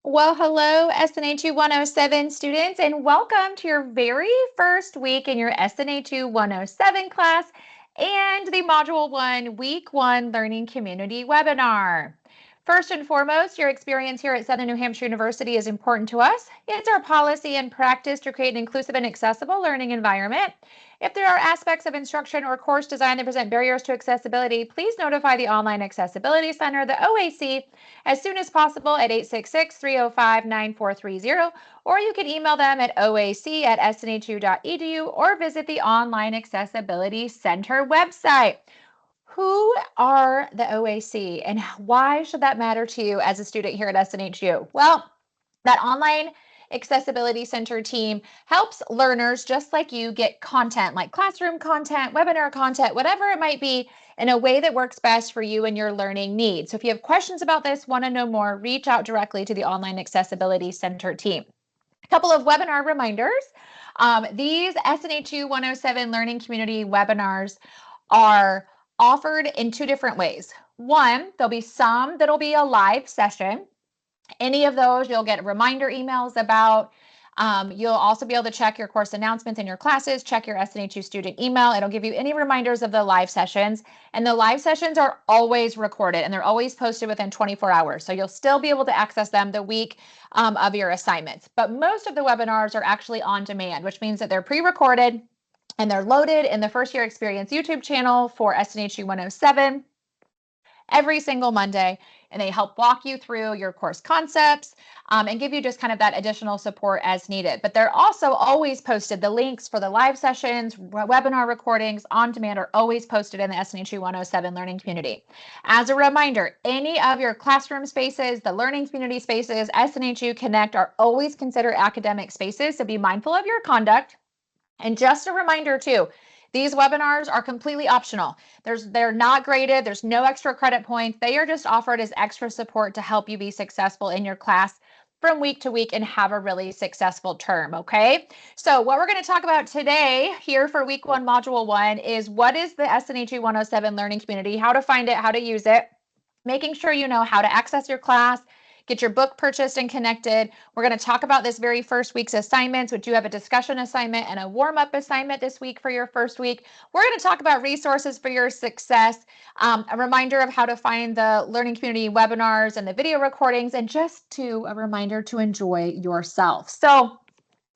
Well, hello, SNHU 107 students, and welcome to your very first week in your SNHU 107 class and the Module 1 Week 1 Learning Community webinar. First and foremost, your experience here at Southern New Hampshire University is important to us. It's our policy and practice to create an inclusive and accessible learning environment. If there are aspects of instruction or course design that present barriers to accessibility, please notify the Online Accessibility Center, the OAC, as soon as possible at 866-305-9430, or you can email them at oac@snhu.edu or visit the Online Accessibility Center website. Who are the OAC and why should that matter to you as a student here at SNHU? Well, that Online Accessibility Center team helps learners just like you get content like classroom content, webinar content, whatever it might be, in a way that works best for you and your learning needs. So if you have questions about this, want to know more, reach out directly to the Online Accessibility Center team. A couple of webinar reminders. These SNHU 107 Learning Community webinars are offered in two different ways. One, there'll be some that'll be a live session. Any of those you'll get reminder emails about. You'll also be able to check your course announcements in your classes, check your SNHU student email. It'll give you any reminders of the live sessions. And the live sessions are always recorded and they're always posted within 24 hours. So you'll still be able to access them the week of your assignments. But most of the webinars are actually on demand, which means that they're pre-recorded and they're loaded in the First Year Experience YouTube channel for SNHU 107 every single Monday, and they help walk you through your course concepts and give you just kind of that additional support as needed. But they're also always posted. The links for the live sessions, webinar recordings on demand are always posted in the SNHU 107 Learning Community. As a reminder, any of your classroom spaces, the learning community spaces, SNHU Connect are always considered academic spaces, so be mindful of your conduct. And just a reminder too, these webinars are completely optional. They're not graded. There's no extra credit points. They are just offered as extra support to help you be successful in your class from week to week and have a really successful term, okay? So what we're going to talk about today here for week 1, module 1 is what is the SNHU 107 Learning Community, how to find it, how to use it, making sure you know how to access your class, get your book purchased and connected. We're going to talk about this very first week's assignments, which you have a discussion assignment and a warm-up assignment this week for your first week. We're going to talk about resources for your success, a reminder of how to find the learning community webinars and the video recordings, and just a reminder to enjoy yourself. So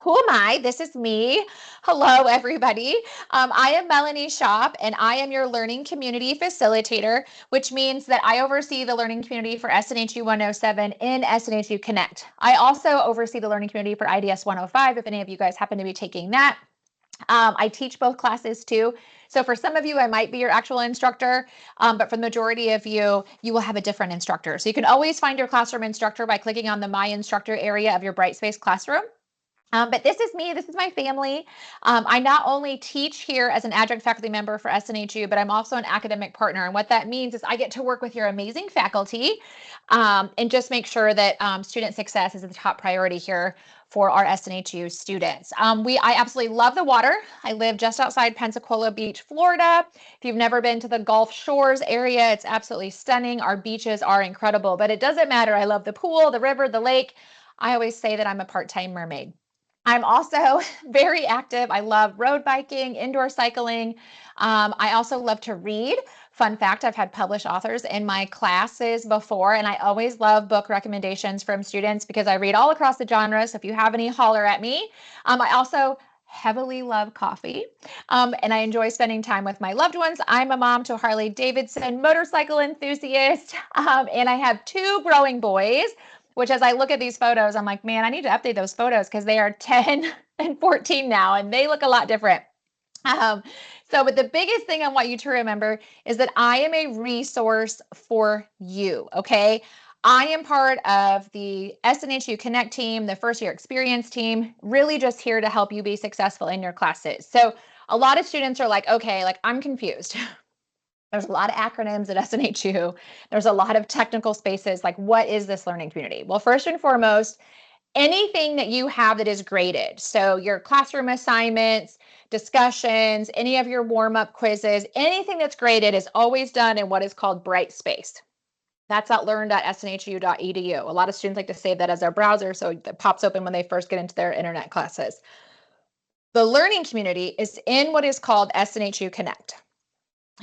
who am I? This is me. Hello, everybody. I am Melanie Shop, and I am your learning community facilitator, which means that I oversee the learning community for SNHU 107 in SNHU Connect. I also oversee the learning community for IDS 105, if any of you guys happen to be taking that. I teach both classes too. So for some of you, I might be your actual instructor, but for the majority of you, you will have a different instructor. So you can always find your classroom instructor by clicking on the My Instructor area of your Brightspace classroom. But this is me, this is my family. I not only teach here as an adjunct faculty member for SNHU, but I'm also an academic partner. And what that means is I get to work with your amazing faculty and just make sure that student success is the top priority here for our SNHU students. I absolutely love the water. I live just outside Pensacola Beach, Florida. If you've never been to the Gulf Shores area, it's absolutely stunning. Our beaches are incredible, but it doesn't matter. I love the pool, the river, the lake. I always say that I'm a part-time mermaid. I'm also very active. I love road biking, indoor cycling. I also love to read. Fun fact, I've had published authors in my classes before, and I always love book recommendations from students because I read all across the genres. So if you have any, holler at me. I also heavily love coffee, and I enjoy spending time with my loved ones. I'm a mom to a Harley Davidson motorcycle enthusiast, and I have 2 growing boys, which as I look at these photos, I'm like, man, I need to update those photos because they are 10 and 14 now, and they look a lot different. But the biggest thing I want you to remember is that I am a resource for you, okay? I am part of the SNHU Connect team, the first year experience team, really just here to help you be successful in your classes. So a lot of students are like, okay, like I'm confused. There's a lot of acronyms at SNHU. There's a lot of technical spaces. Like, what is this learning community? Well, first and foremost, anything that you have that is graded. So your classroom assignments, discussions, any of your warm-up quizzes, anything that's graded is always done in what is called Brightspace. That's at learn.snhu.edu. A lot of students like to save that as their browser, so it pops open when they first get into their internet classes. The learning community is in what is called SNHU Connect.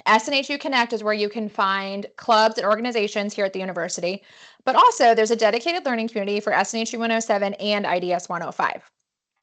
SNHU Connect is where you can find clubs and organizations here at the university, but also there's a dedicated learning community for SNHU 107 and IDS 105.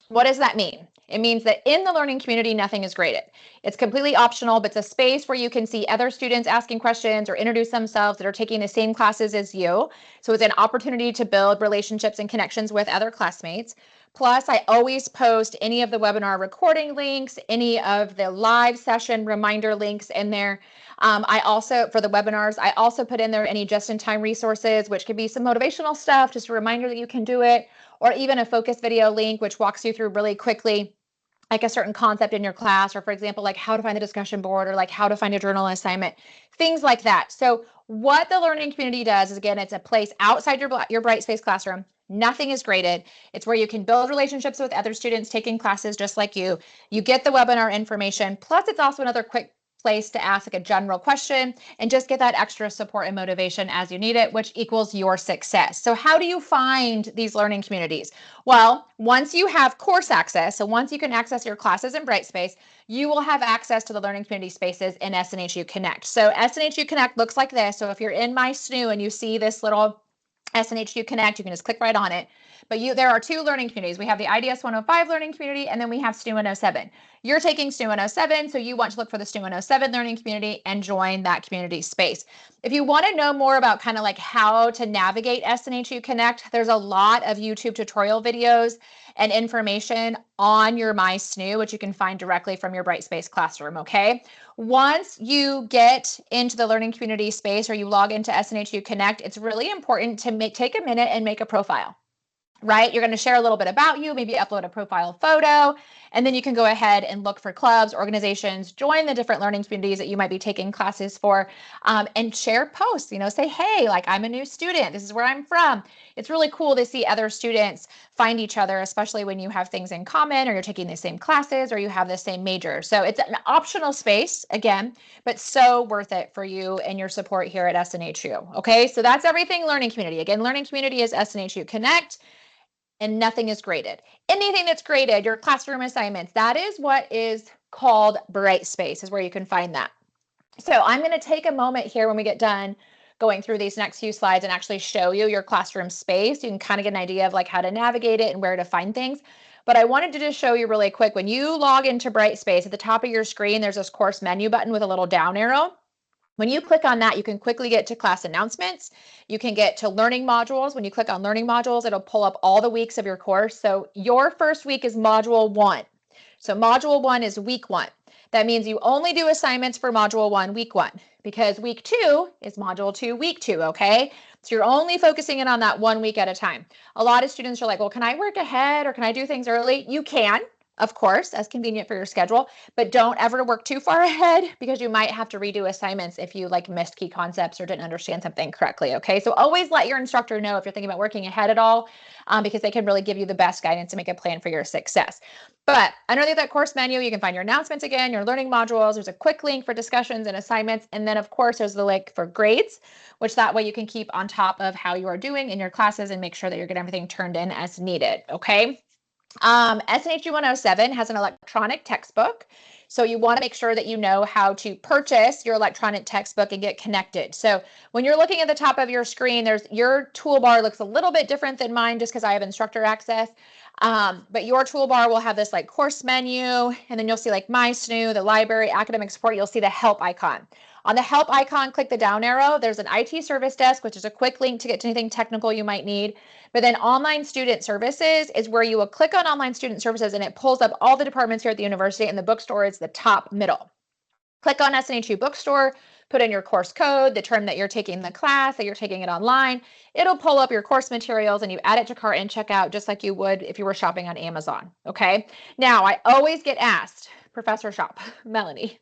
What does that mean? It means that in the learning community, nothing is graded. It's completely optional, but it's a space where you can see other students asking questions or introduce themselves that are taking the same classes as you. So it's an opportunity to build relationships and connections with other classmates. Plus, I always post any of the webinar recording links, any of the live session reminder links in there. I also, for the webinars, I also put in there any just-in-time resources, which could be some motivational stuff, just a reminder that you can do it, or even a focus video link, which walks you through really quickly like a certain concept in your class, or for example, like how to find the discussion board, or like how to find a journal assignment, things like that. So what the learning community does is, again, it's a place outside your Brightspace classroom. Nothing is graded. It's where you can build relationships with other students taking classes just like you. You get the webinar information. Plus, it's also another quick place to ask like a general question and just get that extra support and motivation as you need it, which equals your success. So how do you find these learning communities? Well, once you have course access, so once you can access your classes in Brightspace, you will have access to the learning community spaces in SNHU Connect. So SNHU Connect looks like this. So if you're in My SNU and you see this little SNHU Connect, you can just click right on it. But there are two learning communities. We have the IDS 105 learning community, and then we have SNU 107. You're taking SNU 107, so you want to look for the SNU 107 learning community and join that community space. If you want to know more about kind of like how to navigate SNHU Connect, there's a lot of YouTube tutorial videos and information on your My SNU, which you can find directly from your Brightspace classroom, okay? Once you get into the learning community space or you log into SNHU Connect, it's really important to take a minute and make a profile. Right? You're going to share a little bit about you, maybe upload a profile photo, and then you can go ahead and look for clubs, organizations, join the different learning communities that you might be taking classes for, and share posts, say, hey, like I'm a new student, this is where I'm from. It's really cool to see other students find each other, especially when you have things in common or you're taking the same classes or you have the same major. So it's an optional space, again, but so worth it for you and your support here at SNHU. Okay, so that's everything learning community. Again, learning community is SNHU Connect. And nothing is graded. Anything that's graded, your classroom assignments, that is what is called Brightspace, is where you can find that. So I'm going to take a moment here when we get done going through these next few slides and actually show you your classroom space. You can kind of get an idea of like how to navigate it and where to find things. But I wanted to just show you really quick, when you log into Brightspace, at the top of your screen, there's this course menu button with a little down arrow. When you click on that, you can quickly get to class announcements. You can get to learning modules. When you click on learning modules, it'll pull up all the weeks of your course. So your first week is module 1. So module 1 is week 1. That means you only do assignments for module 1, week 1, because week 2 is module 2, week 2, okay? So you're only focusing in on that 1 week at a time. A lot of students are like, well, can I work ahead or can I do things early? You can. Of course, as convenient for your schedule, but don't ever work too far ahead because you might have to redo assignments if you like missed key concepts or didn't understand something correctly, okay? So always let your instructor know if you're thinking about working ahead at all, because they can really give you the best guidance to make a plan for your success. But underneath that course menu, you can find your announcements again, your learning modules. There's a quick link for discussions and assignments. And then of course, there's the link for grades, which that way you can keep on top of how you are doing in your classes and make sure that you're getting everything turned in as needed, okay? SNHU 107 has an electronic textbook. So you want to make sure that you know how to purchase your electronic textbook and get connected. So when you're looking at the top of your screen, your toolbar looks a little bit different than mine just because I have instructor access. But your toolbar will have this like course menu, and then you'll see like My SNU, the library, academic support. You'll see the help icon. On the help icon, click the down arrow. There's an IT service desk, which is a quick link to get to anything technical you might need. But then online student services is where you will click on online student services and it pulls up all the departments here at the university, and the bookstore is the top middle. Click on SNHU Bookstore, put in your course code, the term that you're taking the class, that you're taking it online. It'll pull up your course materials and you add it to cart and checkout just like you would if you were shopping on Amazon, okay? Now, I always get asked, Professor Shop, Melanie,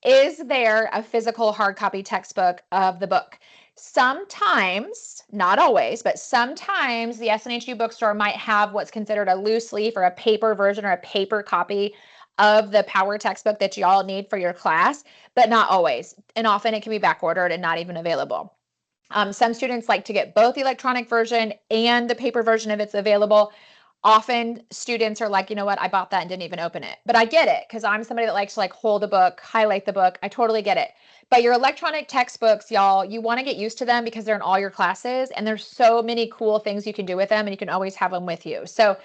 is there a physical hard copy textbook of the book? Sometimes, not always, but sometimes the SNHU bookstore might have what's considered a loose leaf or a paper version or a paper copy of the power textbook that y'all need for your class, but not always. And often it can be back ordered and not even available. Some students like to get both the electronic version and the paper version if it's available. Often students are like, you know what, I bought that and didn't even open it. But I get it because I'm somebody that likes to like hold the book, highlight the book. I totally get it. But your electronic textbooks, y'all, you want to get used to them because they're in all your classes and there's so many cool things you can do with them and you can always have them with you. So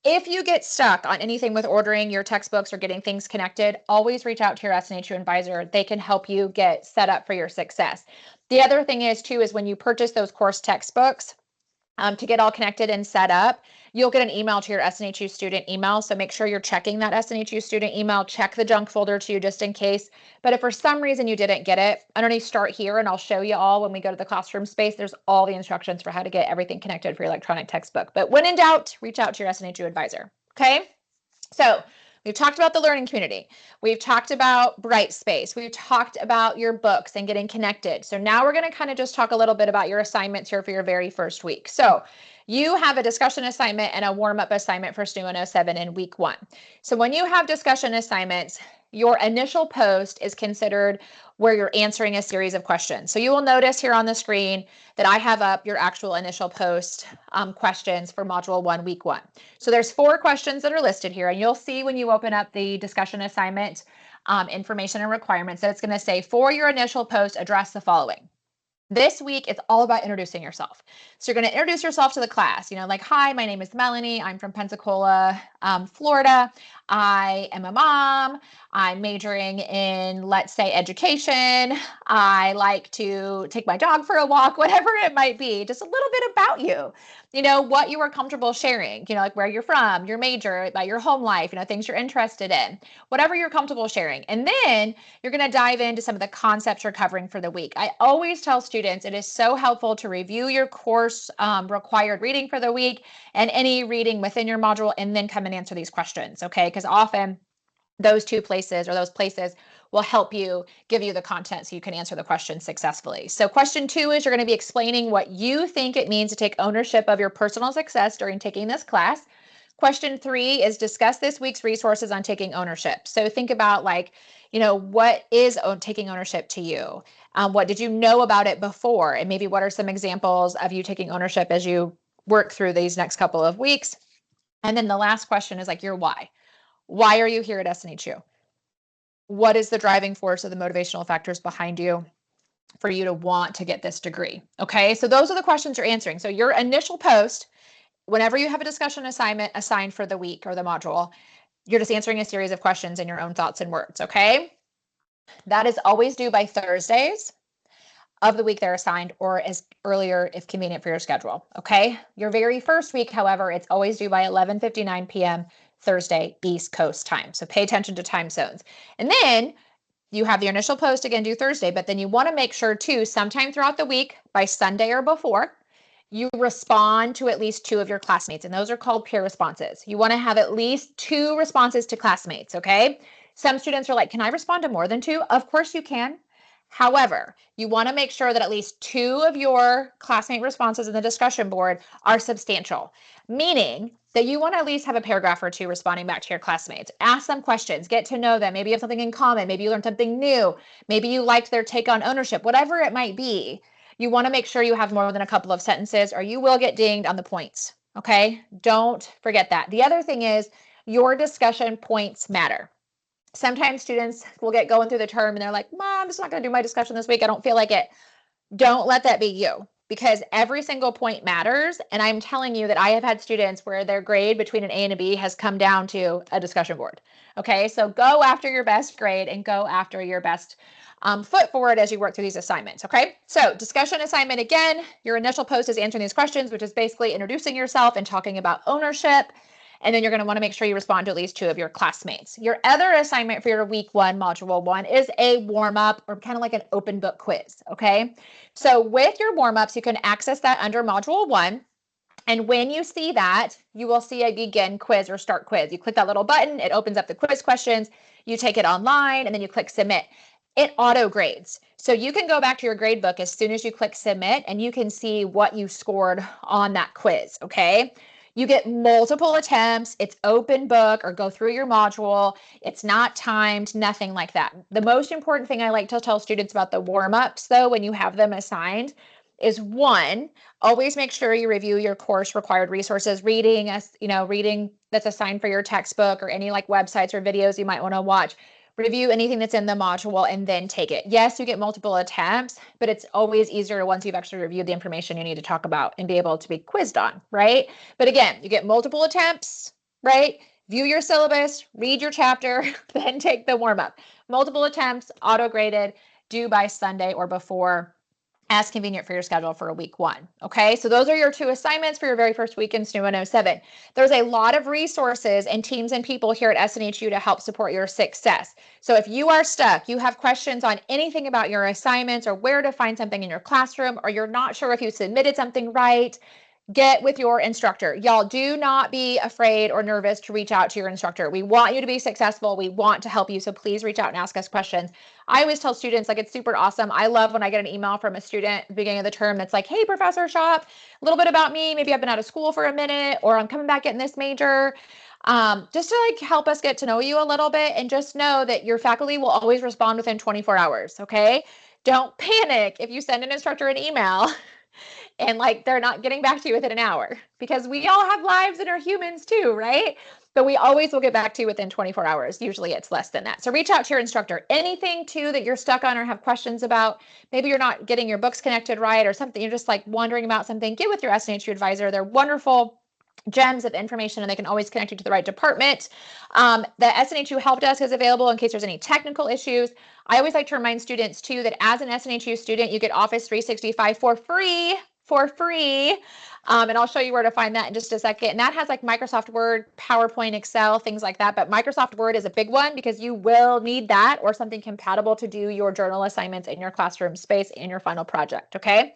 if you get stuck on anything with ordering your textbooks or getting things connected, always reach out to your SNHU advisor. They can help you get set up for your success. The other thing is too, is when you purchase those course textbooks, to get all connected and set up, you'll get an email to your SNHU student email. So make sure you're checking that SNHU student email, check the junk folder too, just in case. But if for some reason you didn't get it, underneath start here, and I'll show you all when we go to the classroom space, there's all the instructions for how to get everything connected for your electronic textbook. But when in doubt, reach out to your SNHU advisor. Okay. So we've talked about the learning community. We've talked about Brightspace. We've talked about your books and getting connected. So now we're going to kind of just talk a little bit about your assignments here for your very first week. So you have a discussion assignment and a warm-up assignment for SNHU 107 in week 1. So when you have discussion assignments, your initial post is considered where you're answering a series of questions. So you will notice here on the screen that I have up your actual initial post questions for Module 1, Week 1. So there's 4 questions that are listed here, and you'll see when you open up the discussion assignment information and requirements that it's going to say, for your initial post, address the following. This week, it's all about introducing yourself. So you're going to introduce yourself to the class, you know, like, hi, my name is Melanie. I'm from Pensacola, Florida. I am a mom. I'm majoring in, let's say, education. I like to take my dog for a walk, whatever it might be, just a little bit about you, you know, what you are comfortable sharing, you know, like where you're from, your major, about your home life, you know, things you're interested in, whatever you're comfortable sharing. And then you're going to dive into some of the concepts you're covering for the week. I always tell students it is so helpful to review your course required reading for the week and any reading within your module and then come and answer these questions, okay? Because often those places will help you, give you the content so you can answer the question successfully. So question 2 is you're going to be explaining what you think it means to take ownership of your personal success during taking this class. Question 3 is discuss this week's resources on taking ownership. So think about, like, you know, what is taking ownership to you? What did you know about it before? And maybe what are some examples of you taking ownership as you work through these next couple of weeks? And then the last question is like your why. Why are you here at SNHU? What is the driving force of the motivational factors behind you for you to want to get this degree? Okay, so those are the questions you're answering. So your initial post, whenever you have a discussion assignment assigned for the week or the module, you're just answering a series of questions in your own thoughts and words, okay? That is always due by Thursdays of the week they're assigned, or as earlier if convenient for your schedule, okay? Your very first week, however, it's always due by 11:59 p.m. Thursday, East Coast time. So pay attention to time zones. And then you have your initial post again due Thursday, but then you want to make sure too, sometime throughout the week by Sunday or before, you respond to at least 2 of your classmates, and those are called peer responses. You want to have at least 2 responses to classmates, okay? Some students are like, can I respond to more than 2? Of course you can. However, you want to make sure that at least 2 of your classmate responses in the discussion board are substantial, meaning that you want to at least have a paragraph or 2 responding back to your classmates. Ask them questions, get to know them. Maybe you have something in common. Maybe you learned something new. Maybe you liked their take on ownership, whatever it might be. You want to make sure you have more than a couple of sentences or you will get dinged on the points. Okay, don't forget that. The other thing is your discussion points matter. Sometimes students will get going through the term and they're like, Mom, I'm just not going to do my discussion this week. I don't feel like it. Don't let that be you, because every single point matters. And I'm telling you that I have had students where their grade between an A and a B has come down to a discussion board. Okay, so go after your best grade and go after your best foot forward as you work through these assignments. Okay, so discussion assignment again, your initial post is answering these questions, which is basically introducing yourself and talking about ownership. And then you're going to want to make sure you respond to at least 2 of your classmates. Your other assignment for your week 1, module 1 is a warm-up or kind of like an open book quiz. Okay, so with your warm-ups, you can access that under module 1. And when you see that, you will see a begin quiz or start quiz. You click that little button, it opens up the quiz questions, you take it online, and then you click submit. It auto grades. So you can go back to your grade book as soon as you click submit and you can see what you scored on that quiz, okay? You get multiple attempts, it's open book or go through your module. It's not timed, nothing like that. The most important thing I like to tell students about the warm-ups though, when you have them assigned, is one, always make sure you review your course required resources, reading reading that's assigned for your textbook or any like websites or videos you might want to watch. Review anything that's in the module and then take it. Yes, you get multiple attempts, but it's always easier once you've actually reviewed the information you need to talk about and be able to be quizzed on, right? But again, you get multiple attempts, right? View your syllabus, read your chapter, then take the warm-up. Multiple attempts, auto-graded, due by Sunday or before, as convenient for your schedule for a week one. Okay, so those are your 2 assignments for your very first week in SNHU 107. There's a lot of resources and teams and people here at SNHU to help support your success. So if you are stuck, you have questions on anything about your assignments or where to find something in your classroom, or you're not sure if you submitted something right, get with your instructor. Y'all, do not be afraid or nervous to reach out to your instructor. We want you to be successful. We want to help you. So please reach out and ask us questions. I always tell students, like, it's super awesome. I love when I get an email from a student at the beginning of the term that's like, hey, Professor Shop, a little bit about me. Maybe I've been out of school for a minute, or I'm coming back in this major. Just to like help us get to know you a little bit, and just know that your faculty will always respond within 24 hours. Okay. Don't panic if you send an instructor an email and like they're not getting back to you within an hour, because we all have lives and are humans too, right? But we always will get back to you within 24 hours. Usually it's less than that. So reach out to your instructor. Anything too that you're stuck on or have questions about, maybe you're not getting your books connected right or something, you're just like wondering about something, get with your SNHU advisor. They're wonderful gems of information, and they can always connect you to the right department. The SNHU help desk is available in case there's any technical issues. I always like to remind students too that as an SNHU student, you get Office 365 for free. And I'll show you where to find that in just a second. And that has like Microsoft Word, PowerPoint, Excel, things like that. But Microsoft Word is a big one because you will need that or something compatible to do your journal assignments in your classroom space in your final project, okay?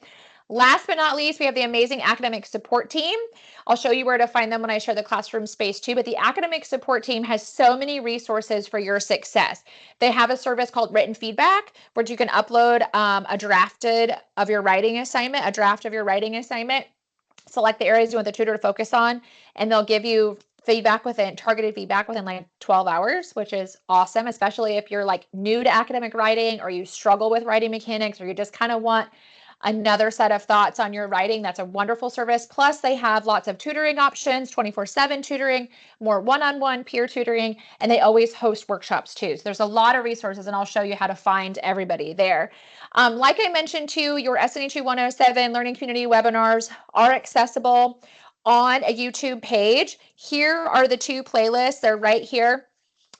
Last but not least, we have the amazing academic support team. I'll show you where to find them when I share the classroom space too, but the academic support team has so many resources for your success. They have a service called Written Feedback, where you can upload a draft of your writing assignment, select the areas you want the tutor to focus on, and they'll give you targeted feedback within like 12 hours, which is awesome, especially if you're like new to academic writing, or you struggle with writing mechanics, or you just kind of want another set of thoughts on your writing. That's a wonderful service. Plus, they have lots of tutoring options, 24/7 tutoring, more one-on-one peer tutoring, and they always host workshops too. So there's a lot of resources, and I'll show you how to find everybody there. Like I mentioned too, your SNHU 107 Learning Community webinars are accessible on a YouTube page. Here are the 2 playlists. They're right here.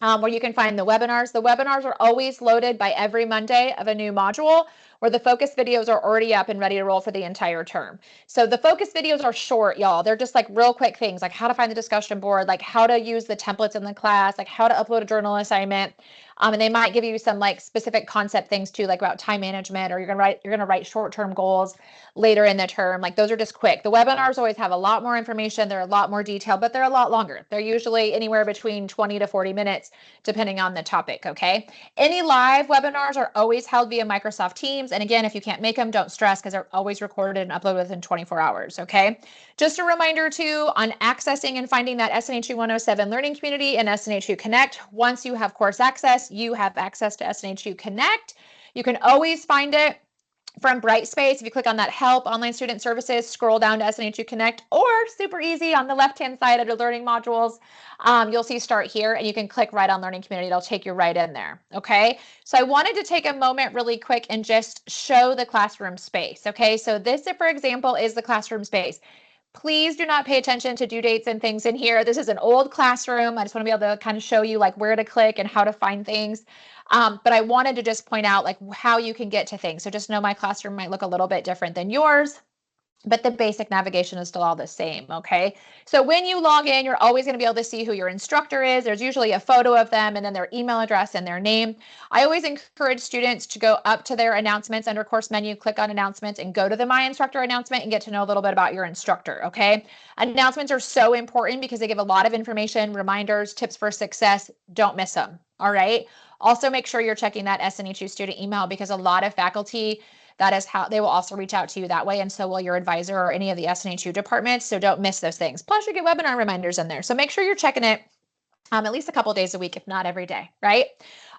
Where you can find the webinars. The webinars are always loaded by every Monday of a new module, where the focus videos are already up and ready to roll for the entire term. So the focus videos are short, y'all. They're just like real quick things, like how to find the discussion board, like how to use the templates in the class, like how to upload a journal assignment. And they might give you some like specific concept things too, like about time management, or you're gonna write short-term goals later in the term. Like those are just quick. The webinars always have a lot more information. They're a lot more detailed, but they're a lot longer. They're usually anywhere between 20 to 40 minutes, depending on the topic, okay? Any live webinars are always held via Microsoft Teams. And again, if you can't make them, don't stress, because they're always recorded and uploaded within 24 hours, okay? Just a reminder too, on accessing and finding that SNHU 107 Learning Community and SNHU Connect. Once you have course access, you have access to SNHU Connect. You can always find it from Brightspace. If you click on that Help, Online Student Services, scroll down to SNHU Connect, or super easy on the left-hand side under Learning Modules, you'll see Start Here, and you can click right on Learning Community. It'll take you right in there, okay? So I wanted to take a moment really quick and just show the classroom space, okay? So this, for example, is the classroom space. Please do not pay attention to due dates and things in here. This is an old classroom. I just want to be able to kind of show you like where to click and how to find things. But I wanted to just point out like how you can get to things. So just know my classroom might look a little bit different than yours, but the basic navigation is still all the same, okay? So when you log in, you're always going to be able to see who your instructor is. There's usually a photo of them and then their email address and their name. I always encourage students to go up to their announcements under course menu, click on announcements, and go to the My Instructor announcement and get to know a little bit about your instructor, okay? Announcements are so important because they give a lot of information, reminders, tips for success. Don't miss them, all right? Also, make sure you're checking that SNHU student email, because a lot of faculty, that is how they will also reach out to you that way, and so will your advisor or any of the SNHU departments. So don't miss those things. Plus, you get webinar reminders in there. So make sure you're checking it at least a couple days a week, if not every day, right?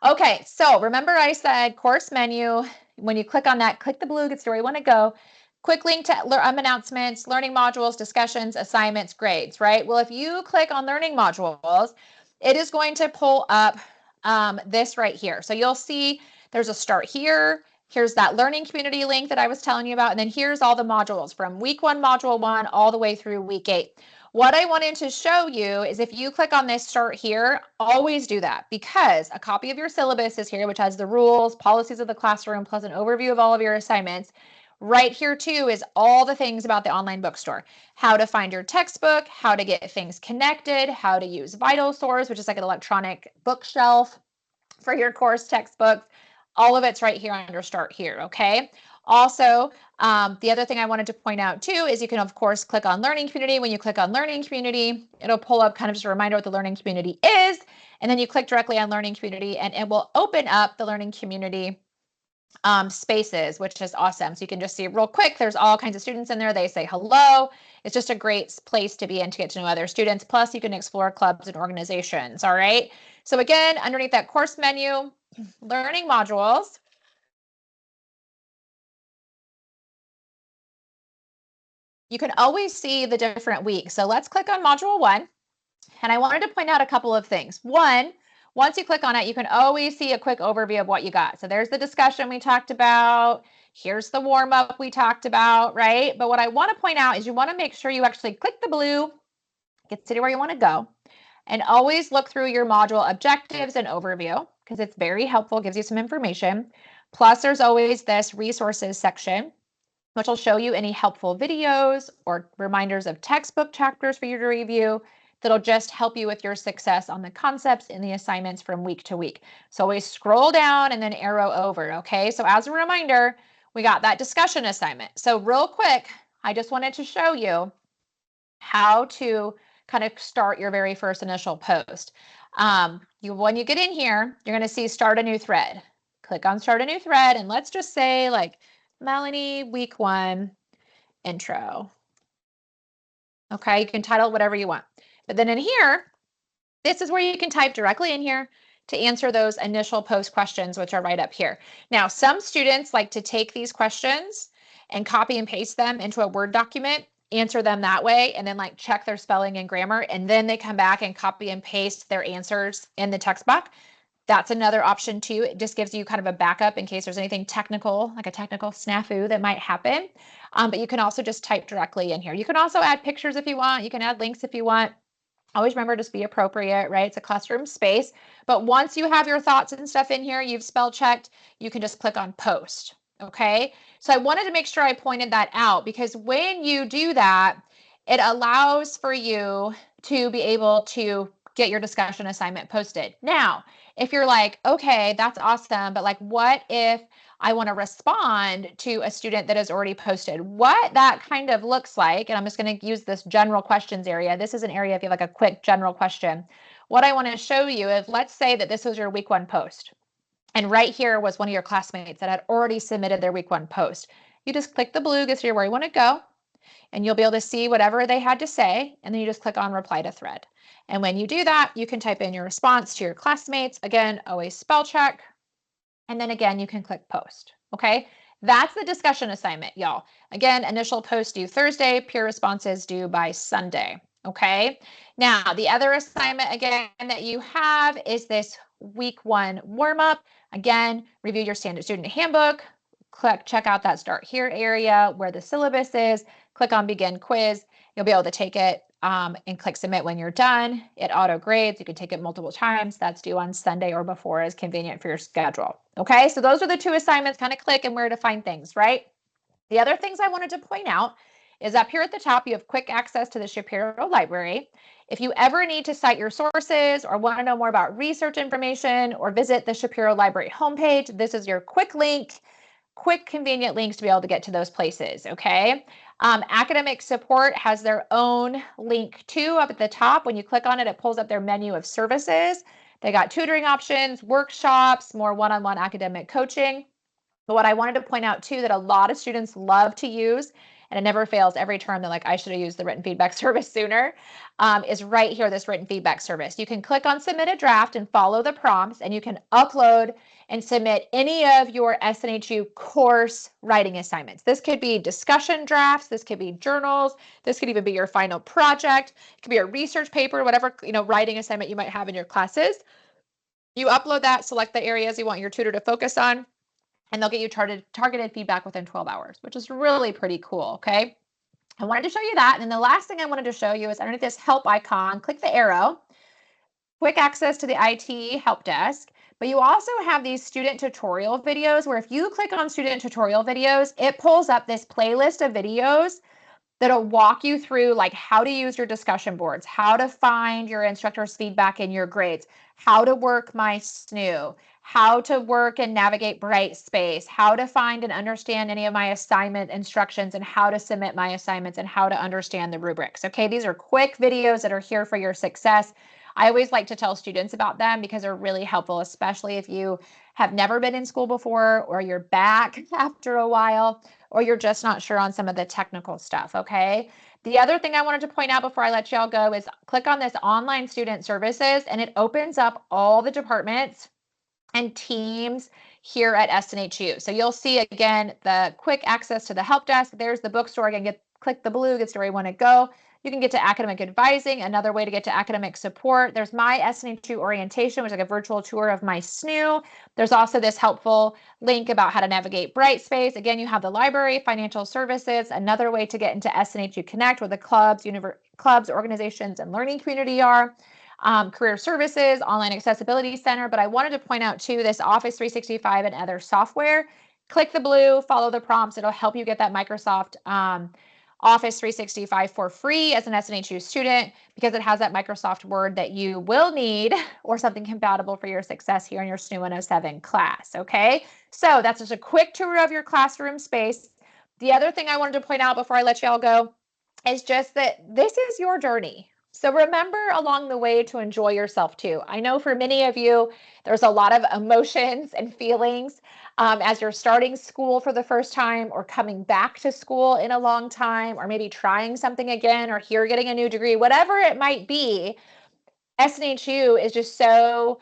Okay, so remember I said course menu. When you click on that, click the blue, gets to where you want to go. quick link to announcements, learning modules, discussions, assignments, grades, right? Well, if you click on learning modules, it is going to pull up this right here. So you'll see there's a start here. Here's that learning community link that I was telling you about. And then here's all the modules from week 1, module 1, all the way through week 8. What I wanted to show you is if you click on this start here, always do that, because a copy of your syllabus is here, which has the rules, policies of the classroom, plus an overview of all of your assignments. Right here too is all the things about the online bookstore. How to find your textbook, how to get things connected, how to use VitalSource, which is like an electronic bookshelf for your course textbooks. All of it's right here under Start Here, okay? Also, the other thing I wanted to point out too is you can, of course, click on Learning Community. When you click on Learning Community, it'll pull up kind of just a reminder what the Learning Community is, and then you click directly on Learning Community, and it will open up the Learning Community spaces, which is awesome. So you can just see real quick, there's all kinds of students in there. They say hello. It's just a great place to be in to get to know other students. Plus, you can explore clubs and organizations, all right? So again, underneath that course menu, learning modules. You can always see the different weeks. So let's click on module 1. And I wanted to point out a couple of things. One, once you click on it, you can always see a quick overview of what you got. So there's the discussion we talked about. Here's the warm up we talked about, right? But what I want to point out is you want to make sure you actually click the blue, get to where you want to go, and always look through your module objectives and overview, because it's very helpful, gives you some information. Plus, there's always this resources section, which will show you any helpful videos or reminders of textbook chapters for you to review that'll just help you with your success on the concepts in the assignments from week to week. So always scroll down and then arrow over, okay? So as a reminder, we got that discussion assignment. So real quick, I just wanted to show you how to kind of start your very first initial post. When you get in here, you're going to see start a new thread. Click on start a new thread, and let's just say like Melanie, week 1 intro. Okay, you can title whatever you want. But then in here, this is where you can type directly in here to answer those initial post questions, which are right up here. Now, some students like to take these questions and copy and paste them into a Word document, answer them that way, and then like check their spelling and grammar, and then they come back and copy and paste their answers in the text box. That's another option too. It just gives you kind of a backup in case there's anything technical, like a technical snafu that might happen. But you can also just type directly in here. You can also add pictures if you want. You can add links if you want. Always remember, just be appropriate, right? It's a classroom space. But once you have your thoughts and stuff in here, you've spell checked, you can just click on post, okay? So I wanted to make sure I pointed that out, because when you do that, it allows for you to be able to get your discussion assignment posted. Now, if you're like, okay, that's awesome, but like, what if I want to respond to a student that has already posted? What that kind of looks like, and I'm just going to use this general questions area. This is an area if you have like a quick general question. What I want to show you is, let's say that this was your week 1 post, and right here was one of your classmates that had already submitted their week 1 post. You just click the blue, gets you where you want to go, and you'll be able to see whatever they had to say, and then you just click on reply to thread. And when you do that, you can type in your response to your classmates. Again, always spell check. And then again, you can click post, okay? That's the discussion assignment, y'all. Again, initial post due Thursday, peer responses due by Sunday, okay? Now, the other assignment, again, that you have is this week 1 warm-up. Again, review your standard student handbook, check out that start here area where the syllabus is, click on begin quiz. You'll be able to take it and click submit when you're done. It auto grades. You can take it multiple times. That's due on Sunday or before, as convenient for your schedule. Okay, so those are the 2 assignments, kind of click and where to find things, right? The other things I wanted to point out is up here at the top, you have quick access to the Shapiro Library. If you ever need to cite your sources or want to know more about research information or visit the Shapiro Library homepage, this is your quick link, quick, convenient links to be able to get to those places, okay? Academic support has their own link too up at the top. When you click on it, it pulls up their menu of services. They got tutoring options, workshops, more one-on-one academic coaching. But what I wanted to point out too, that a lot of students love to use and it never fails every term. They're like, I should have used the written feedback service sooner, is right here, this written feedback service. You can click on submit a draft and follow the prompts, and you can upload and submit any of your SNHU course writing assignments. This could be discussion drafts, this could be journals, this could even be your final project, it could be a research paper, whatever writing assignment you might have in your classes. You upload that, select the areas you want your tutor to focus on, and they'll get you targeted feedback within 12 hours, which is really pretty cool, okay? I wanted to show you that. And then the last thing I wanted to show you is underneath this help icon, click the arrow, quick access to the IT help desk. But you also have these student tutorial videos where if you click on student tutorial videos, it pulls up this playlist of videos that'll walk you through like how to use your discussion boards, how to find your instructor's feedback in your grades, how to work my SNHU, how to work and navigate Brightspace, how to find and understand any of my assignment instructions, and how to submit my assignments, and how to understand the rubrics. Okay, these are quick videos that are here for your success. I always like to tell students about them because they're really helpful, especially if you have never been in school before, or you're back after a while, or you're just not sure on some of the technical stuff, okay? The other thing I wanted to point out before I let y'all go is click on this online student services, and it opens up all the departments and teams here at SNHU. So you'll see again the quick access to the help desk. There's the bookstore. Again, click the blue, gets to where you want to go. You can get to academic advising, another way to get to academic support. There's my SNHU orientation, which is like a virtual tour of my SNHU. There's also this helpful link about how to navigate Brightspace. Again, you have the library, financial services, another way to get into SNHU Connect, where the clubs, organizations, and learning community are. Career services, online accessibility center. But I wanted to point out too, this Office 365 and other software. Click the blue, follow the prompts. It'll help you get that Microsoft Office 365 for free as an SNHU student, because it has that Microsoft Word that you will need, or something compatible for your success here in your SNHU 107 class. Okay, so that's just a quick tour of your classroom space. The other thing I wanted to point out before I let you all go is just that this is your journey. So remember along the way to enjoy yourself too. I know for many of you, there's a lot of emotions and feelings as you're starting school for the first time, or coming back to school in a long time, or maybe trying something again, or here getting a new degree, whatever it might be. SNHU is just so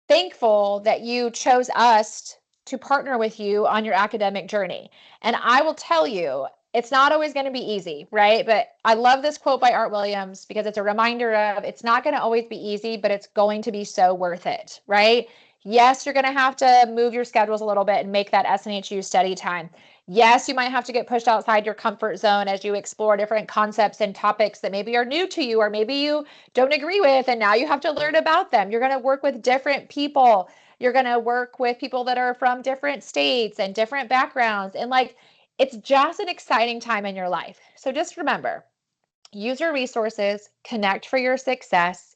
thankful that you chose us to partner with you on your academic journey. And I will tell you, it's not always going to be easy, right? But I love this quote by Art Williams because it's a reminder of it's not going to always be easy, but it's going to be so worth it, right? Yes, you're going to have to move your schedules a little bit and make that SNHU study time. Yes, you might have to get pushed outside your comfort zone as you explore different concepts and topics that maybe are new to you, or maybe you don't agree with, and now you have to learn about them. You're going to work with different people. You're going to work with people that are from different states and different backgrounds. And like, it's just an exciting time in your life. So just remember, use your resources, connect for your success.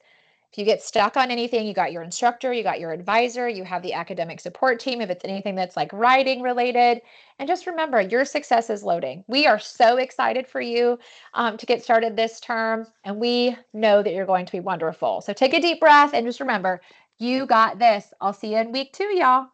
If you get stuck on anything, you got your instructor, you got your advisor, you have the academic support team if it's anything that's like writing related. And just remember, your success is loading. We are so excited for you to get started this term, and we know that you're going to be wonderful. So take a deep breath and just remember, you got this. I'll see you in week 2, y'all.